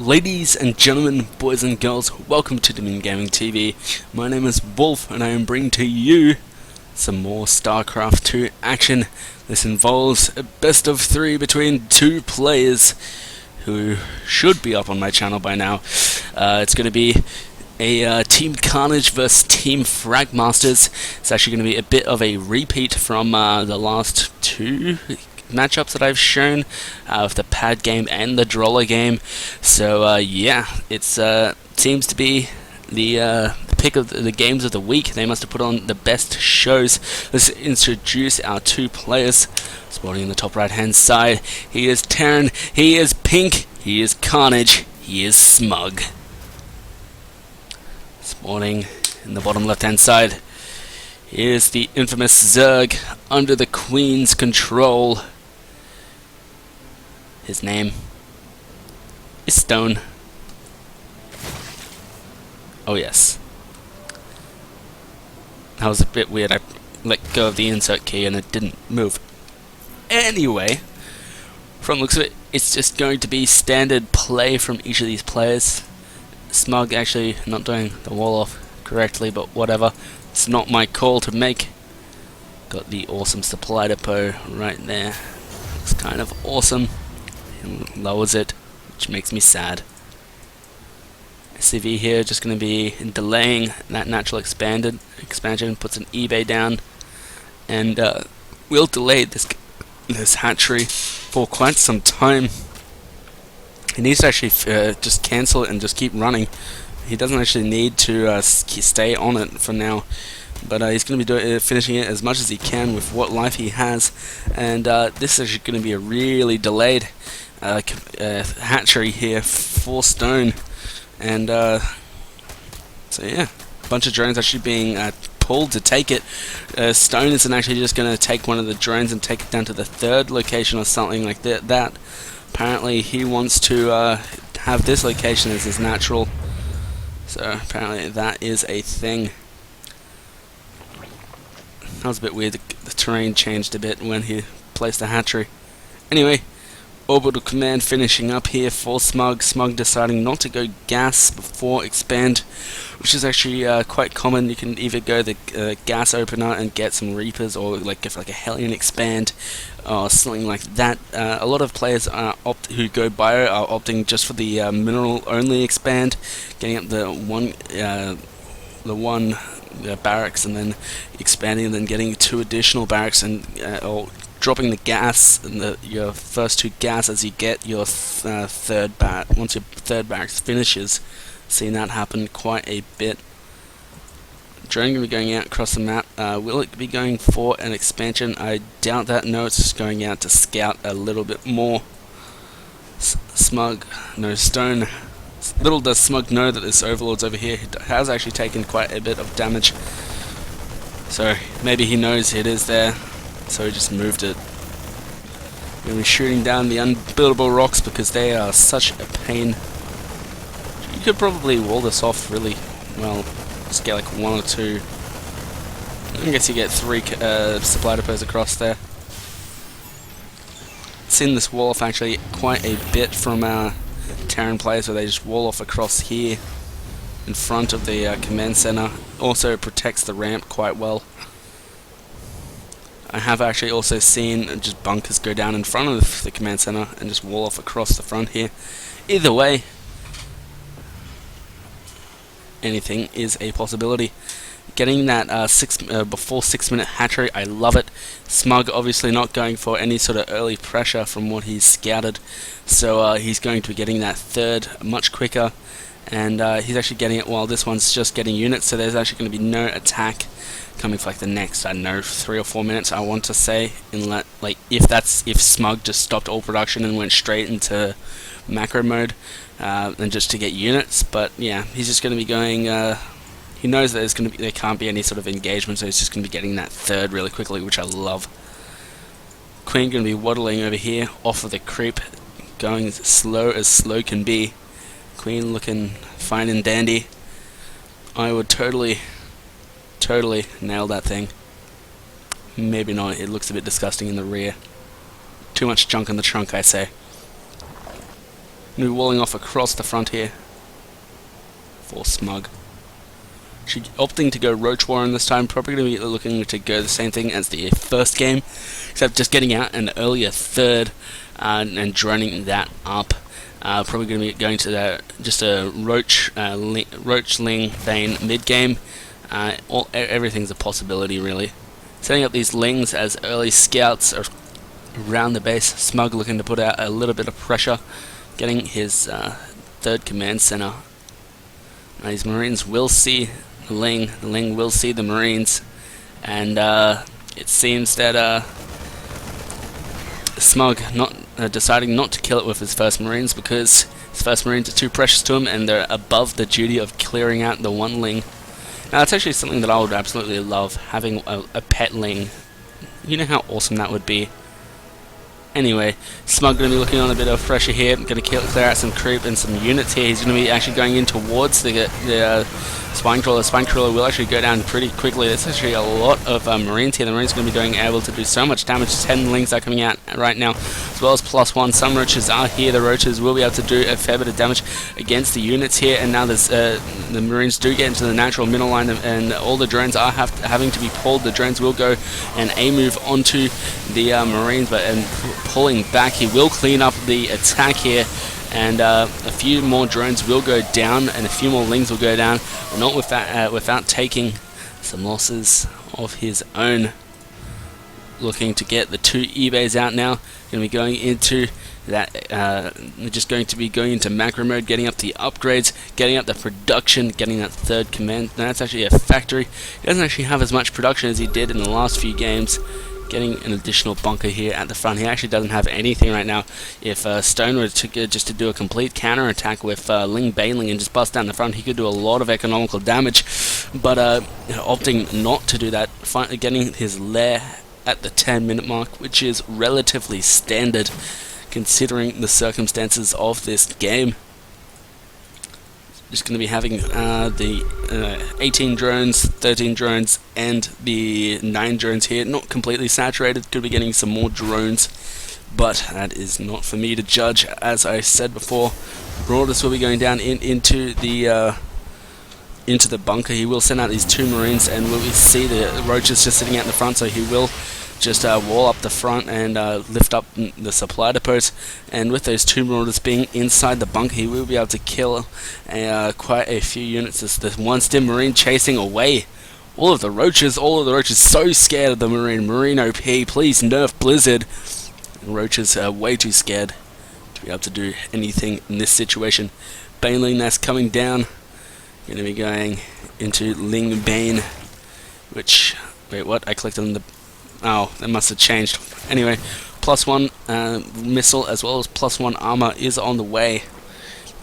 Ladies and gentlemen, boys and girls, welcome to Dominion Gaming TV. My name is Wolf and I am bringing to you some more Starcraft 2 action. This involves a best of 3 between 2 players who should be up on my channel by now. It's going to be a Team Carnage versus Team Fragmasters. It's actually going to be a bit of a repeat from the last 2 matchups that I've shown of the pad game and the Droller game. So yeah, it seems to be the pick of the games of the week. They must have put on the best shows. Let's introduce our 2 players. Spotting in the top right hand side, he is Terran, he is Pink, he is Carnage, he is Smug. Spawning in the bottom left hand side, here's the infamous Zerg under the Queen's control. His name is Stone. Oh yes. That was a bit weird. I let go of the insert key and it didn't move. Anyway, from the looks of it, it's just going to be standard play from each of these players. Smug actually not doing the wall off correctly, but whatever. It's not my call to make. Got the awesome supply depot right there. Looks kind of awesome. And lowers it, which makes me sad. SCV here just going to be delaying that natural expansion, puts an eBay down, and we'll delay this hatchery for quite some time. He needs to actually just cancel it and just keep running. He doesn't actually need to stay on it for now, but he's going to be finishing it as much as he can with what life he has. And this is actually going to be a really delayed hatchery here for Stone. And so yeah, a bunch of drones actually being pulled to take it. Stone isn't actually just going to take one of the drones and take it down to the 3rd location or something like that. Apparently he wants to have this location as his natural. So apparently that is a thing. That was a bit weird. The terrain changed a bit when he placed the hatchery. Anyway, orbital command finishing up here for Smug. Smug deciding not to go gas before expand, which is actually quite common. You can either go the gas opener and get some Reapers, or like go for like a Hellion expand or something like that. A lot of players who go bio are opting just for the mineral only expand, getting up the one barracks and then expanding and then getting 2 additional barracks, and or dropping the gas and your first 2 gas as you get your third barrack. Once your 3rd barracks finishes, seeing that happen quite a bit. Drone going to be going out across the map. Will it be going for an expansion? I doubt that. No, it's just going out to scout a little bit more. Smug, no, Stone. Little does Smug know that this Overlord's over here. He has actually taken quite a bit of damage. So maybe he knows it is there, so he just moved it. We're going to be shooting down the unbuildable rocks because they are such a pain. You could probably wall this off really well. Just get like 1 or 2. I guess you get 3 supply depots across there. Seen this wall off actually quite a bit from our Terran players, where they just wall off across here in front of the command center. Also protects the ramp quite well. I have actually also seen just bunkers go down in front of the command center and just wall off across the front here. Either way, anything is a possibility. Getting that before 6-minute hatchery, I love it. Smug obviously not going for any sort of early pressure from what he's scouted, so he's going to be getting that 3rd much quicker, and he's actually getting it while this one's just getting units, so there's actually going to be no attack coming for like the next, I don't know, 3 or 4 minutes, I want to say, if Smug just stopped all production and went straight into macro mode, and just to get units. But yeah, he's just going to be going. He knows that there can't be any sort of engagement, so he's just going to be getting that 3rd really quickly, which I love. Queen going to be waddling over here off of the creep, going as slow can be. Queen looking fine and dandy. I would totally nail that thing. Maybe not, it looks a bit disgusting in the rear. Too much junk in the trunk, I say. New walling off across the front here for Smug. She opting to go Roach Warren this time, probably going to be looking to go the same thing as the first game, except just getting out an earlier third and droning that up. Probably going to be going to just a Roach Ling Vayne mid game. Everything's a possibility really. Setting up these Lings as early scouts around the base. Smug looking to put out a little bit of pressure, getting his third command center. These Marines will see the Ling will see the Marines, and it seems that Smug deciding not to kill it with his first Marines because his first Marines are too precious to him and they're above the duty of clearing out the one Ling. Now that's actually something that I would absolutely love, having a pet Ling. You know how awesome that would be. Anyway, Smug going to be looking on a bit of pressure here, going to clear out some creep and some units here. He's going to be actually going in towards the Spine Crawler. Spine Crawler will actually go down pretty quickly. There's actually a lot of Marines here. The Marines are going to be doing able to do so much damage. 10 Lings are coming out right now, as well as +1. Some Roaches are here. The Roaches will be able to do a fair bit of damage against the units here, and now there's, the Marines do get into the natural middle line, and all the drones are having to be pulled. The drones will go and move onto the Marines, but pulling back. He will clean up the attack here, and a few more drones will go down, and a few more Lings will go down, but not without taking some losses of his own. Looking to get the 2 eBays out now. Going to be going into that, just going to be going into macro mode, getting up the upgrades, getting up the production, getting that third command. Now that's actually a factory. He doesn't actually have as much production as he did in the last few games. Getting an additional bunker here at the front. He actually doesn't have anything right now. If Stone were to just to do a complete counter attack with Ling Baneling and just bust down the front, he could do a lot of economical damage. But opting not to do that, getting his lair at the 10-minute mark, which is relatively standard considering the circumstances of this game. Just going to be having the 18 drones, 13 drones, and the 9 drones here. Not completely saturated, could be getting some more drones, but that is not for me to judge. As I said before, Marauders will be going down into the bunker. He will send out these 2 Marines, and we'll see the Roaches just sitting out in the front, so he will just wall up the front and lift up the supply depots, and with those 2 Marauders being inside the bunker, he will be able to kill quite a few units. There's one Stim Marine chasing away all of the Roaches. So scared of the Marine OP. Please nerf Blizzard. The Roaches are way too scared to be able to do anything in this situation. Baneling Nest coming down. Going to be going into Ling Bane, which, wait, what? I clicked on the, oh, that must have changed. Anyway, +1 missile as well as +1 armor is on the way.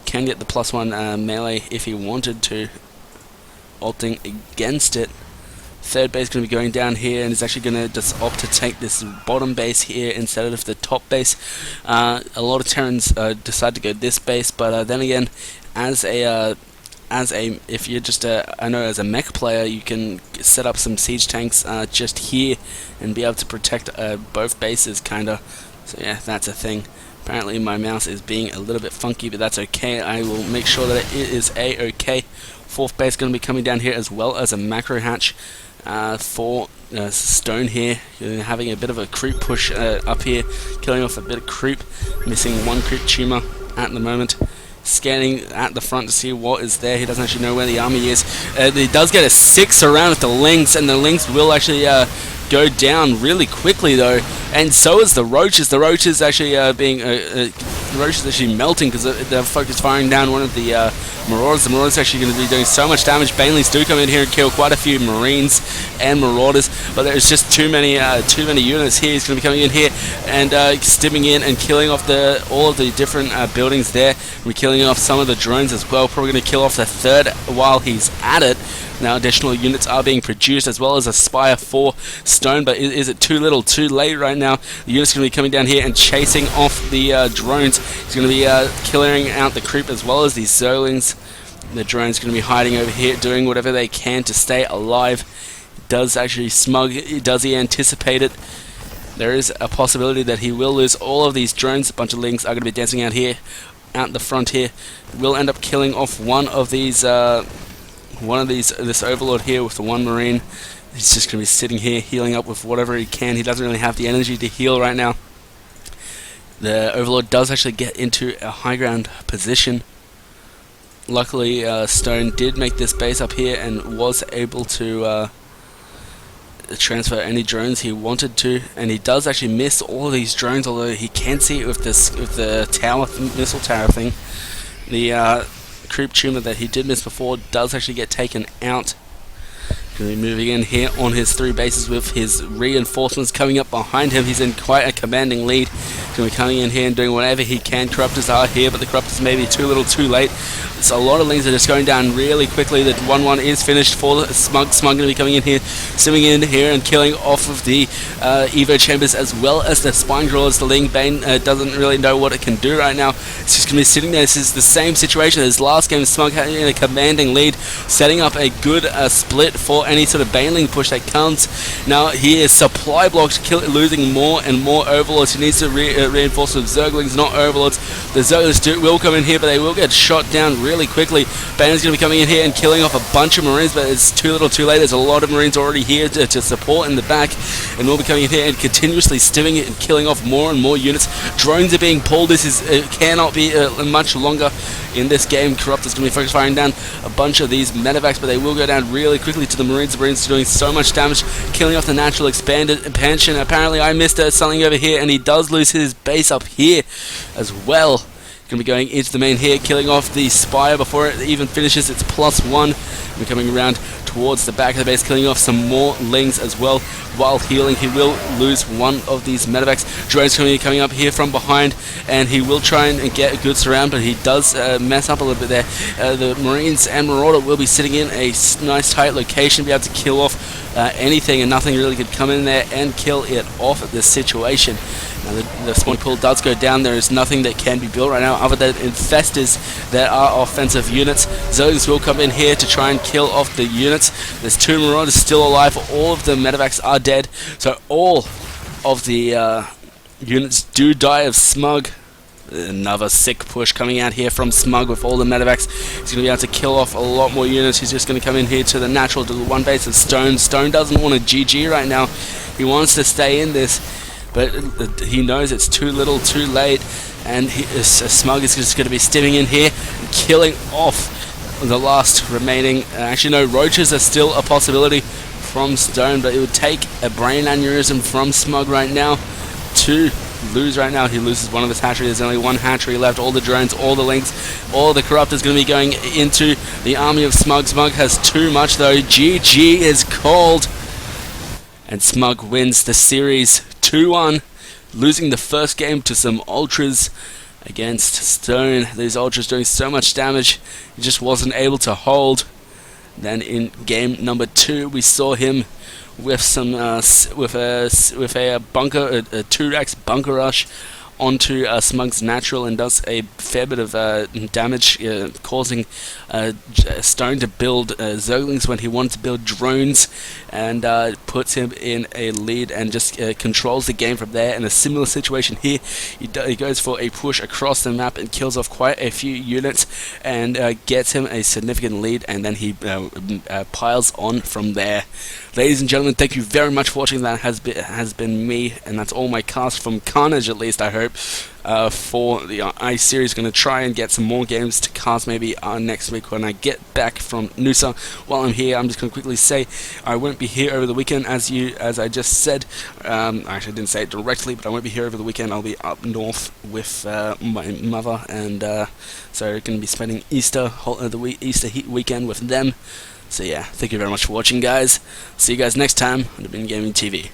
Can get the +1 melee if he wanted to. Opting against it. Third base going to be going down here, and is actually going to just opt to take this bottom base here instead of the top base. A lot of Terrans decide to go this base, but then again, if you're just I know as a mech player, you can set up some siege tanks just here and be able to protect both bases, kinda. So yeah, that's a thing. Apparently my mouse is being a little bit funky, but that's okay. I will make sure that it is a-okay. Fourth base going to be coming down here, as well as a macro hatch for Stone here, having a bit of a creep push up here, killing off a bit of creep, missing 1 creep tumor at the moment. Scanning at the front to see what is there. He doesn't actually know where the army is. He does get a 6 around with the Lings, and the Lings will actually go down really quickly though, and so is the Roaches. The Roaches actually the Roaches actually melting because they're focused firing down one of the Marauders. The Marauders actually going to be doing so much damage. Banelings do come in here and kill quite a few Marines and Marauders, but there's just too many units here. He's going to be coming in here and stimming in and killing off all of the different buildings there. We're killing off some of the drones as well. Probably going to kill off the third while he's at it. Now additional units are being produced, as well as a Spire for Stone, but is it too little too late right now? The unit's going to be coming down here and chasing off the drones. He's going to be clearing out the creep as well as these Zerlings. The drone's going to be hiding over here, doing whatever they can to stay alive. Does actually Smug, does he anticipate it? There is a possibility that he will lose all of these drones. A bunch of Lings are going to be dancing out here. out the front here. Will end up killing off this Overlord here with the one Marine. He's just going to be sitting here healing up with whatever he can. He doesn't really have the energy to heal right now. The Overlord does actually get into a high ground position. Luckily, Stone did make this base up here and was able to transfer any drones he wanted to, and he does actually miss all of these drones, although he can see it with the missile tower thing. The creep tumor that he did miss before does actually get taken out. Going to be moving in here on his 3 bases with his reinforcements coming up behind him. He's in quite a commanding lead. Going to be coming in here and doing whatever he can. Corruptors are here, but the Corruptors may be too little too late. So a lot of things are just going down really quickly. The 1-1 is finished for Smug. Smug going to be coming in here, swimming in here and killing off of the Evo Chambers as well as the Spine Crawlers. The Ling Bane doesn't really know what it can do right now. It's just going to be sitting there. This is the same situation as last game. Smug had in a commanding lead, setting up a good split for any sort of Baneling push that comes. Now he is supply blocked, losing more and more Overlords. He needs to reinforce with Zerglings, not Overlords. The Zerglings will come in here, but they will get shot down really quickly. Bane's going to be coming in here and killing off a bunch of Marines, but it's too little too late. There's a lot of Marines already here to support in the back, and we'll be coming in here and continuously stimming it and killing off more and more units. Drones are being pulled. This is cannot be much longer in this game. Corruptors going to be focused firing down a bunch of these medevacs, but they will go down really quickly to the Marines. The Marines are doing so much damage, killing off the natural expansion. Apparently I missed something over here, and he does lose his base up here as well. Going to be going into the main here, killing off the Spire before it even finishes its +1. We're coming around towards the back of the base, killing off some more Lings as well. While healing, he will lose one of these medevacs. Drone's coming up here from behind, and he will try and get a good surround, but he does mess up a little bit there. The Marines and Marauder will be sitting in a nice tight location, be able to kill off anything, and nothing really could come in there and kill it off at this situation. Now the spawn pool does go down. There is nothing that can be built right now other than infestors that are offensive units. Zerglings will come in here to try and kill off the units. There's 2 Marauders still alive. All of the medevacs are dead. So all of the units do die of Smug. Another sick push coming out here from Smug with all the medevacs. He's going to be able to kill off a lot more units. He's just going to come in here to the natural, to the 1 base of Stone. Stone doesn't want a GG right now. He wants to stay in this, but he knows it's too little too late, and Smug is just going to be stimming in here and killing off the last remaining. Actually no, roaches are still a possibility from Stone, but it would take a brain aneurysm from Smug right now to lose right now. He loses one of his hatcheries. There's only 1 hatchery left. All the drones, all the Lings, all the Corruptors going to be going into the army of Smug. Smug has too much though. GG is called, and Smug wins the series 2-1, losing the first game to some Ultras against Stone. These Ultras doing so much damage, he just wasn't able to hold. Then in game number 2, we saw him with some with a bunker, a 2x bunker rush onto Smug's natural, and does a fair bit of damage, causing Stone to build Zerglings when he wanted to build drones, and puts him in a lead and just controls the game from there. In a similar situation here, he goes for a push across the map and kills off quite a few units, and gets him a significant lead, and then he piles on from there. Ladies and gentlemen, thank you very much for watching. That has been me, and that's all my cast from Carnage, at least I hope, for the I series. Going to try and get some more games to cast maybe next week when I get back from Noosa. While I'm here, I'm just going to quickly say I won't be here over the weekend, as I just said. Actually, I didn't say it directly, but I won't be here over the weekend. I'll be up north with my mother, and so going to be spending Easter weekend with them. So yeah, thank you very much for watching, guys. See you guys next time on the Bin Gaming TV.